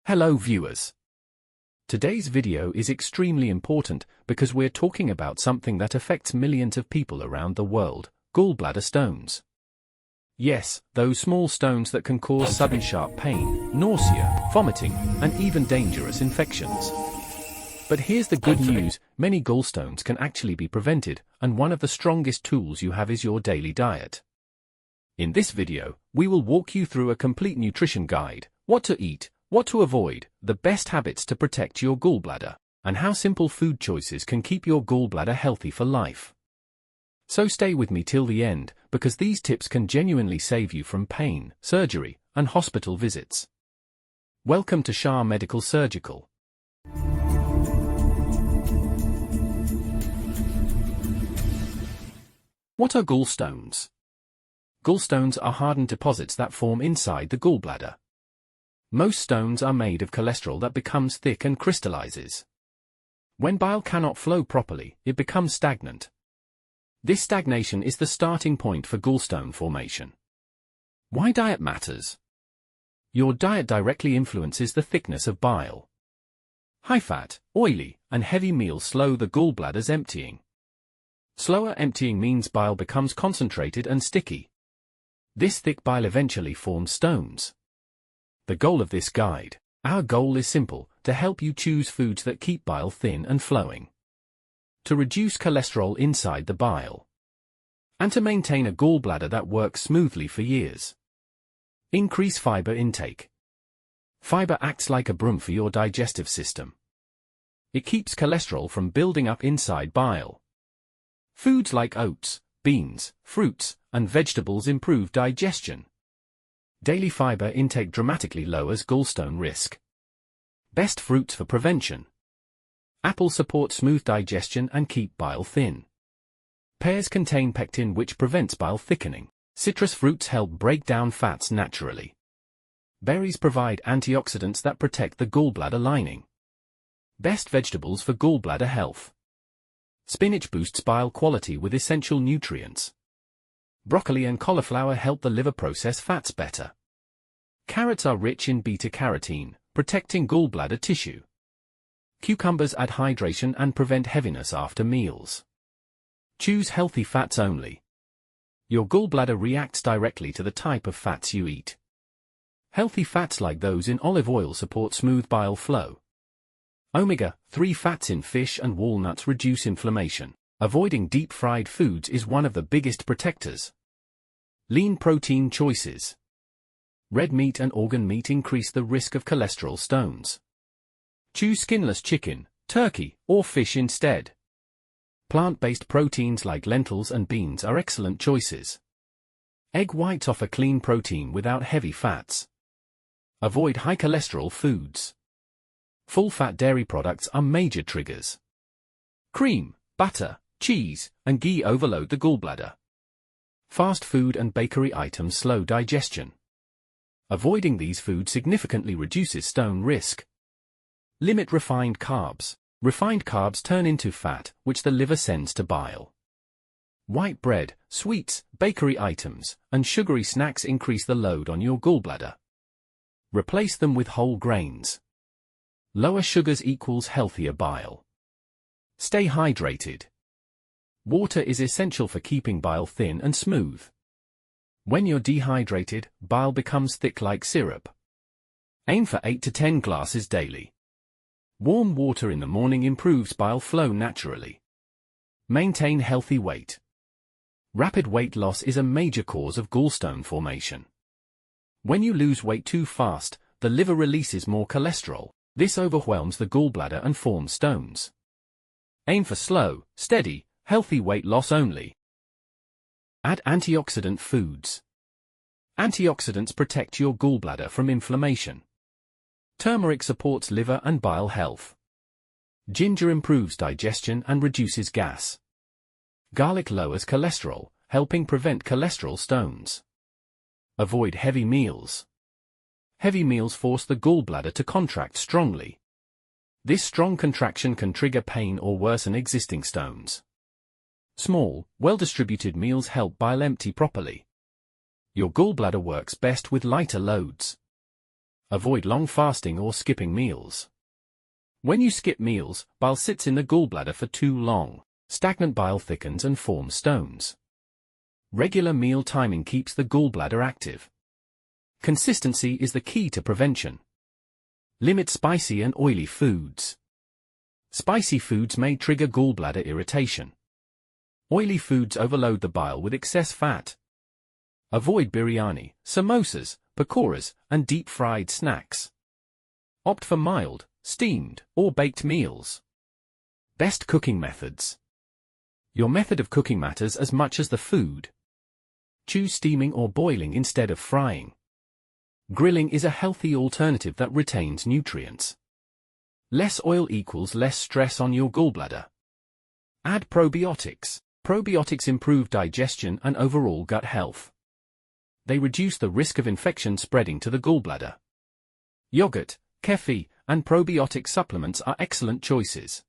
Hello viewers. Today's video is extremely important because we're talking about something that affects millions of people around the world, gallbladder stones. Yes, those small stones that can cause sudden sharp pain, nausea, vomiting, and even dangerous infections. But here's the good news, many gallstones can actually be prevented, and one of the strongest tools you have is your daily diet. In this video, we will walk you through a complete nutrition guide, what to eat, what to avoid, the best habits to protect your gallbladder, and how simple food choices can keep your gallbladder healthy for life. So stay with me till the end, because these tips can genuinely save you from pain, surgery, and hospital visits. Welcome to Shah Medical Surgical. What are gallstones? Gallstones are hardened deposits that form inside the gallbladder. Most stones are made of cholesterol that becomes thick and crystallizes. When bile cannot flow properly, it becomes stagnant. This stagnation is the starting point for gallstone formation. Why diet matters? Your diet directly influences the thickness of bile. High-fat, oily, and heavy meals slow the gallbladder's emptying. Slower emptying means bile becomes concentrated and sticky. This thick bile eventually forms stones. The goal of this guide, our goal is simple, to help you choose foods that keep bile thin and flowing, to reduce cholesterol inside the bile, and to maintain a gallbladder that works smoothly for years. Increase fiber intake. Fiber acts like a broom for your digestive system. It keeps cholesterol from building up inside bile. Foods like oats, beans, fruits, and vegetables improve digestion. Daily fiber intake dramatically lowers gallstone risk. Best fruits for prevention. Apples support smooth digestion and keep bile thin. Pears contain pectin which prevents bile thickening. Citrus fruits help break down fats naturally. Berries provide antioxidants that protect the gallbladder lining. Best vegetables for gallbladder health. Spinach boosts bile quality with essential nutrients. Broccoli and cauliflower help the liver process fats better. Carrots are rich in beta-carotene, protecting gallbladder tissue. Cucumbers add hydration and prevent heaviness after meals. Choose healthy fats only. Your gallbladder reacts directly to the type of fats you eat. Healthy fats like those in olive oil support smooth bile flow. Omega-3 fats in fish and walnuts reduce inflammation. Avoiding deep-fried foods is one of the biggest protectors. Lean protein choices. Red meat and organ meat increase the risk of cholesterol stones. Choose skinless chicken, turkey, or fish instead. Plant-based proteins like lentils and beans are excellent choices. Egg whites offer clean protein without heavy fats. Avoid high cholesterol foods. Full-fat dairy products are major triggers. Cream, butter, cheese, and ghee overload the gallbladder. Fast food and bakery items slow digestion. Avoiding these foods significantly reduces stone risk. Limit refined carbs. Refined carbs turn into fat, which the liver sends to bile. White bread, sweets, bakery items, and sugary snacks increase the load on your gallbladder. Replace them with whole grains. Lower sugars equals healthier bile. Stay hydrated. Water is essential for keeping bile thin and smooth. When you're dehydrated, bile becomes thick like syrup. Aim for 8 to 10 glasses daily. Warm water in the morning improves bile flow naturally. Maintain healthy weight. Rapid weight loss is a major cause of gallstone formation. When you lose weight too fast, the liver releases more cholesterol. This overwhelms the gallbladder and forms stones. Aim for slow, steady, healthy weight loss only. Add antioxidant foods. Antioxidants protect your gallbladder from inflammation. Turmeric supports liver and bile health. Ginger improves digestion and reduces gas. Garlic lowers cholesterol, helping prevent cholesterol stones. Avoid heavy meals. Heavy meals force the gallbladder to contract strongly. This strong contraction can trigger pain or worsen existing stones. Small, well-distributed meals help bile empty properly. Your gallbladder works best with lighter loads. Avoid long fasting or skipping meals. When you skip meals, bile sits in the gallbladder for too long. Stagnant bile thickens and forms stones. Regular meal timing keeps the gallbladder active. Consistency is the key to prevention. Limit spicy and oily foods. Spicy foods may trigger gallbladder irritation. Oily foods overload the bile with excess fat. Avoid biryani, samosas, pakoras, and deep-fried snacks. Opt for mild, steamed, or baked meals. Best cooking methods. Your method of cooking matters as much as the food. Choose steaming or boiling instead of frying. Grilling is a healthy alternative that retains nutrients. Less oil equals less stress on your gallbladder. Add probiotics. Probiotics improve digestion and overall gut health. They reduce the risk of infection spreading to the gallbladder. Yogurt, kefir, and probiotic supplements are excellent choices.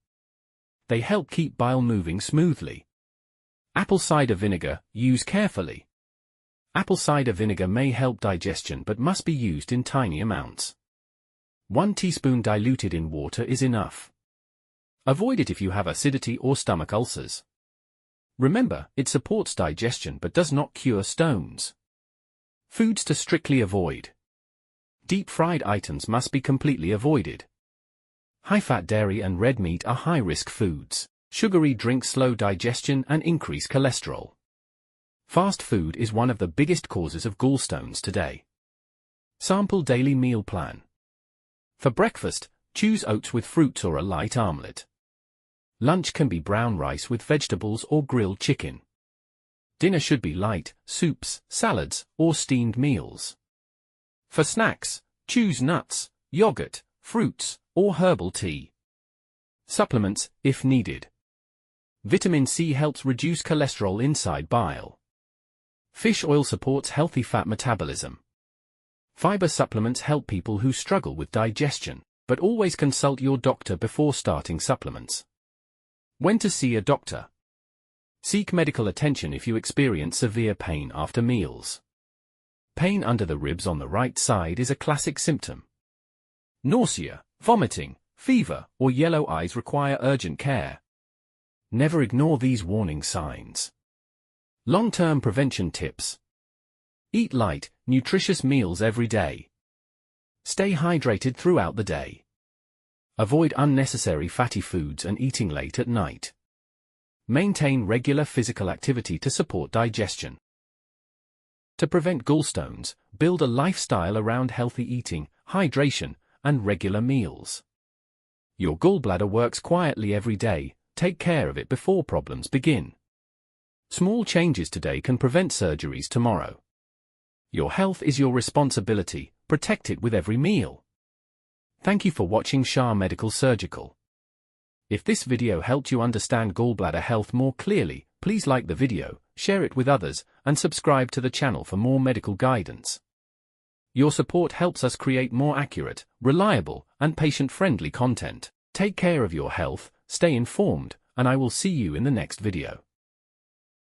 They help keep bile moving smoothly. Apple cider vinegar, use carefully. Apple cider vinegar may help digestion but must be used in tiny amounts. 1 teaspoon diluted in water is enough. Avoid it if you have acidity or stomach ulcers. Remember, it supports digestion but does not cure stones. Foods to strictly avoid. Deep-fried items must be completely avoided. High-fat dairy and red meat are high-risk foods. Sugary drinks slow digestion and increase cholesterol. Fast food is one of the biggest causes of gallstones today. Sample daily meal plan. For breakfast, choose oats with fruits or a light omelette. Lunch can be brown rice with vegetables or grilled chicken. Dinner should be light, soups, salads, or steamed meals. For snacks, choose nuts, yogurt, fruits, or herbal tea. Supplements, if needed. Vitamin C helps reduce cholesterol inside bile. Fish oil supports healthy fat metabolism. Fiber supplements help people who struggle with digestion, but always consult your doctor before starting supplements. When to see a doctor. Seek medical attention if you experience severe pain after meals. Pain under the ribs on the right side is a classic symptom. Nausea, vomiting, fever, or yellow eyes require urgent care. Never ignore these warning signs. Long-term prevention tips. Eat light, nutritious meals every day. Stay hydrated throughout the day. Avoid unnecessary fatty foods and eating late at night. Maintain regular physical activity to support digestion. To prevent gallstones, build a lifestyle around healthy eating, hydration, and regular meals. Your gallbladder works quietly every day. Take care of it before problems begin. Small changes today can prevent surgeries tomorrow. Your health is your responsibility. Protect it with every meal. Thank you for watching Shah Medical Surgical. If this video helped you understand gallbladder health more clearly, please like the video, share it with others, and subscribe to the channel for more medical guidance. Your support helps us create more accurate, reliable, and patient-friendly content. Take care of your health, stay informed, and I will see you in the next video.